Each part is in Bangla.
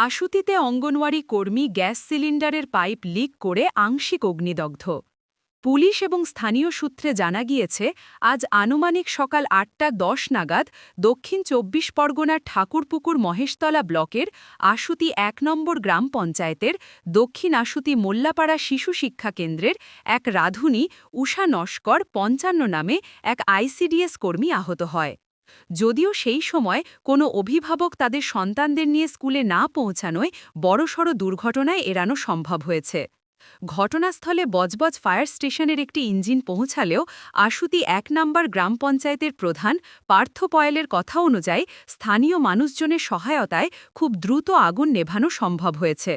আশুতিতে অঙ্গনওয়াড়ি কর্মী গ্যাস সিলিন্ডারের পাইপ লিক করে আংশিক অগ্নিদগ্ধ। পুলিশ এবং স্থানীয় সূত্রে জানা গিয়েছে, আজ আনুমানিক সকাল ৮:১০ নাগাদ দক্ষিণ ২৪ পরগনার ঠাকুরপুকুর মহেশতলা ব্লকের আশুতি ১ নম্বর গ্রাম পঞ্চায়েতের দক্ষিণ আশুতি মোল্লাপাড়া শিশু শিক্ষা কেন্দ্রের এক রাঁধুনি ঊষা নস্কর ৫৫ নামে এক আইসিডিএস কর্মী আহত হয়। যদিও সেই সময় কোনো অভিভাবক তাদের সন্তানদের নিয়ে স্কুলে না পৌঁছানোয় বড়সড় দুর্ঘটনায় এড়ানো সম্ভব হয়েছে। ঘটনাস্থলে বজবজ ফায়ার স্টেশনের একটি ইঞ্জিন পৌঁছালেও আশুতি ১ নম্বর গ্রাম পঞ্চায়েতের প্রধান পার্থ পয়েলের কথা অনুযায়ী স্থানীয় মানুষজনের সহায়তায় খুব দ্রুত আগুন নেভানো সম্ভব হয়েছে।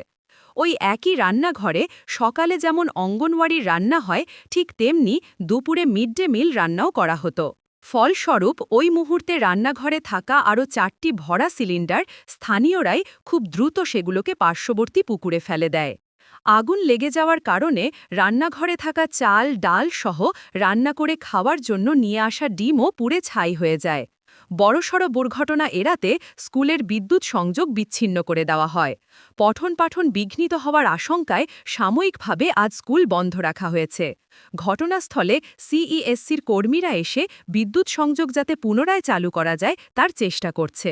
ওই একই রান্নাঘরে সকালে যেমন অঙ্গনওয়াড়ির রান্না হয়, ঠিক তেমনি দুপুরে মিড ডে মিল রান্নাও করা হতো। ফলস্বরূপ ওই মুহূর্তে রান্নাঘরে থাকা আরও ৪টি ভরা সিলিন্ডার স্থানীয়রাই খুব দ্রুত সেগুলোকে পার্শ্ববর্তী পুকুরে ফেলে দেয়। আগুন লেগে যাওয়ার কারণে রান্নাঘরে থাকা চাল, ডাল সহ রান্না করে খাওয়ার জন্য নিয়ে আসা ডিমও পুড়ে ছাই হয়ে যায়। বড়সড় দুর্ঘটনা এড়াতে স্কুলের বিদ্যুৎ সংযোগ বিচ্ছিন্ন করে দেওয়া হয়। পঠন-পাঠন বিঘ্নিত হওয়ার আশঙ্কায় সাময়িকভাবে আজ স্কুল বন্ধ রাখা হয়েছে। ঘটনাস্থলে সিইএসসির কর্মীরা এসে বিদ্যুৎ সংযোগ যাতে পুনরায় চালু করা যায় তার চেষ্টা করছে।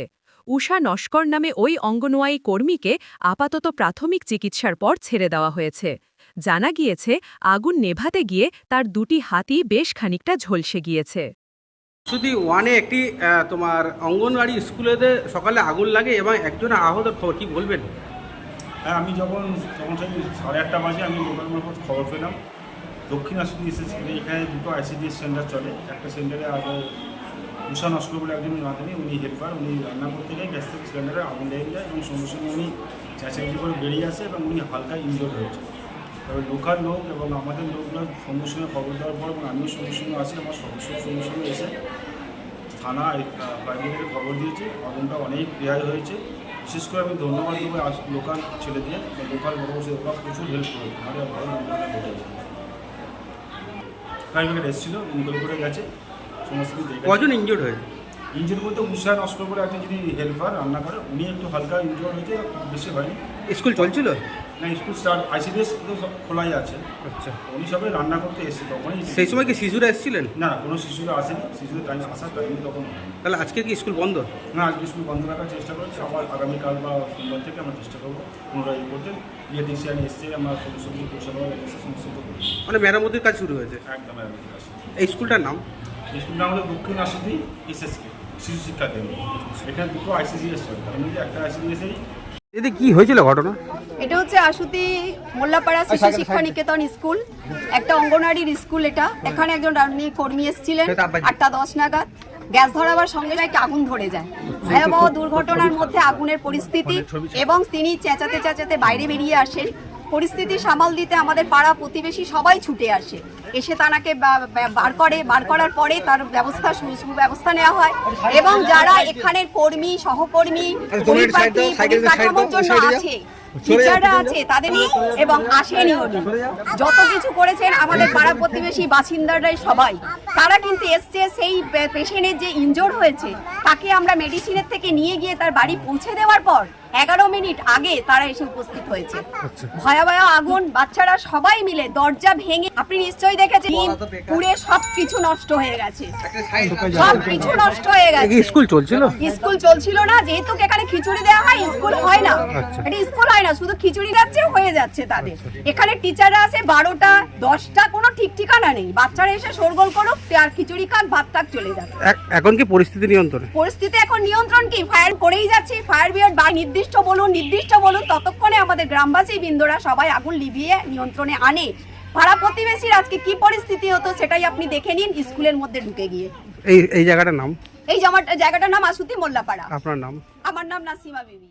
ঊষা নস্কর নামে ওই অঙ্গনওয়াড়ি কর্মীকে আপাতত প্রাথমিক চিকিৎসার পর ছেড়ে দেওয়া হয়েছে। জানা গিয়েছে, আগুন নেভাতে গিয়ে তার দুটি হাতই বেশ খানিকটা ঝলসে গিয়েছে। শুধু ওয়ানে একটি তোমার অঙ্গনওয়াড়ি স্কুলেতে সকালে আগুন লাগে এবং একজন আহতের খবর কি বলবেন? হ্যাঁ, আমি যখন সেই 8:30 বাজে আমি লোকাল মারফত খবর পেলাম। দক্ষিণ আশুতি এসেছি, এখানে দুটো আইসিডিএস সেন্টার চলে। একটা সেন্টারে আগে ঊষা নস্কর বলে একজন রাঁধুনি, উনি হেল্পার, উনি রান্না করতে গিয়ে গ্যাস থেকে সিলিন্ডারে আগুন লেগে যায় এবং সঙ্গে সঙ্গে উনি চেঁচামেচি করে বেরিয়ে আসে এবং উনি হালকা ইনজোর্ড হয়েছে। তবে লোকাল লোক এবং আমাদের লোকগুলো সঙ্গে সঙ্গে খবর দেওয়ার পর এবং আমিও সঙ্গে সঙ্গে আসি, আমার সদস্য সঙ্গে সঙ্গে এসে থানা ফায়ার খবর দিয়েছি। আগুনটা অনেক রেহাই হয়েছে। বিশেষ করে আমি ধন্যবাদ দেবো লোকাল ছেলে দিয়ে, লোকাল বড় বসে ওরা প্রচুর হেল্প করে, আমাদের ভালো ঘটে গেছে। ফায়ার ব্রিগেড এসেছিলো, ইনকোয়ারি করে গেছে, সমস্ত কিছু। কজন ইনজোর্ড হয়েছে? ইনজোর্ড বলতে ঊষা নস্কর করে একজন যিনি হেল্পার রান্না করে, উনি একটু হালকা ইনজোর্ড হয়েছে, বেশি হয়নি। স্কুল চলছিল না, স্কুল স্টার্ট আইসিডিএস তো খোলাই আছে। আচ্ছা, উনি সবাই রান্না করতে এসেছে তখনই। সেই সময় কি শিশুরা এসেছিলেন? না, কোনো শিশুরা আসেনি, শিশুদের টাইম আসার টাইম তখন। তাহলে আজকে কি স্কুল বন্ধ? না, আজকে স্কুল বন্ধ রাখার চেষ্টা করছি। আবার আগামীকাল বা সোমবার থেকে আমরা চেষ্টা করবো পুনরায় করতে। ইলেকট্রিশিয়ান এসছে, আমরা সমস্ত পরিষেবা সমস্ত মানে মেরামতির কাজ শুরু হয়েছে একদম আসে। এই স্কুলটার নাম? স্কুলটা আমাদের দক্ষিণ আশুতি এসএসকে শিশু শিক্ষা কেন্দ্র। এখানে দুটো আইসিডিএস চলে, তার মধ্যে একটা আইসিডিএসেই। এতে কি হয়েছিল ঘটনা? এটা হচ্ছে আশুতি মোল্লাপাড়া শিশু শিক্ষা নিকেতন স্কুল, একটা অঙ্গনওয়াড়ির স্কুল এটা। এখানে একজন রান্নি কর্মী এসেছিলেন 8:10 নাগাদ। গ্যাস ধরাবার সঙ্গে সঙ্গে আগুন ধরে যায়। ভয়াবহ দুর্ঘটনার মধ্যে আগুনের পরিস্থিতি এবং তিনি চেঁচাতে চেঁচাতে বাইরে বেরিয়ে আসেন। পরিস্থিতি সামাল দিতে আমাদের পাড়া প্রতিবেশী সবাই ছুটে আসে, এসে তাকে বার করার পরে তার সুব্যবস্থা নেওয়া হয় এবং যারা এখানের কর্মী, সহকর্মী, পরিপাটি পরিকাঠামোর জন্য আছে, টিচাররা আছে, তাদের এবং আসেনি উনি। যত কিছু করেছেন আমাদের পাড়া প্রতিবেশী বাসিন্দারাই সবাই, তারা কিন্তু এসছে। সেই পেশেন্টের যে ইনজোর হয়েছে তাকে আমরা মেডিসিনের থেকে নিয়ে গিয়ে তার বাড়ি পৌঁছে দেওয়ার পর 11 মিনিট আগে তারা এসে উপস্থিত হয়েছে। ভয়াবহ আগুন, বাচ্চারা সবাই মিলে দরজা ভেঙে, আপনি নিশ্চয়ই দেখেছেন, পুরে সবকিছু নষ্ট হয়ে গেছে, সবকিছু নষ্ট হয়ে গেছে। স্কুল চলছিল? স্কুল চলছিল না, যেহেতু এখানে খিচুড়ি দেওয়া হয়, স্কুল হয় না। এটা স্কুল হয় না, শুধু খিচুড়ি যাচ্ছে, হয়ে যাচ্ছে তাদের। এখানে টিচাররা আছে 12টা 10টা, কোনো ঠিক ঠিকানা নেই। বাচ্চারা এসে শোরগোল করুক, আর খিচুড়ি খাক, ভাত খাক, চলে যাবে। এখন কি পরিস্থিতি নিয়ন্ত্রণে? পরিস্থিতি এখন নিয়ন্ত্রণ কি, ফায়ার করেই যাচ্ছে। ফায়ার ব্রিগেড বা নির্দিষ্ট বলুন, ততক্ষণে আমাদের গ্রামবাসী বৃন্দরা সবাই আগুন লিভিয়ে নিয়ন্ত্রণে আনে। পাড়া প্রতিবেশীর আজকে কি পরিস্থিতি হতো সেটাই আপনি দেখে নিন স্কুলের মধ্যে ঢুকে গিয়ে। এই জায়গাটার নাম? এই জায়গাটার নাম আশুতি মোল্লাপাড়া। আপনার নাম? আমার নাম নাসিমা বিবি।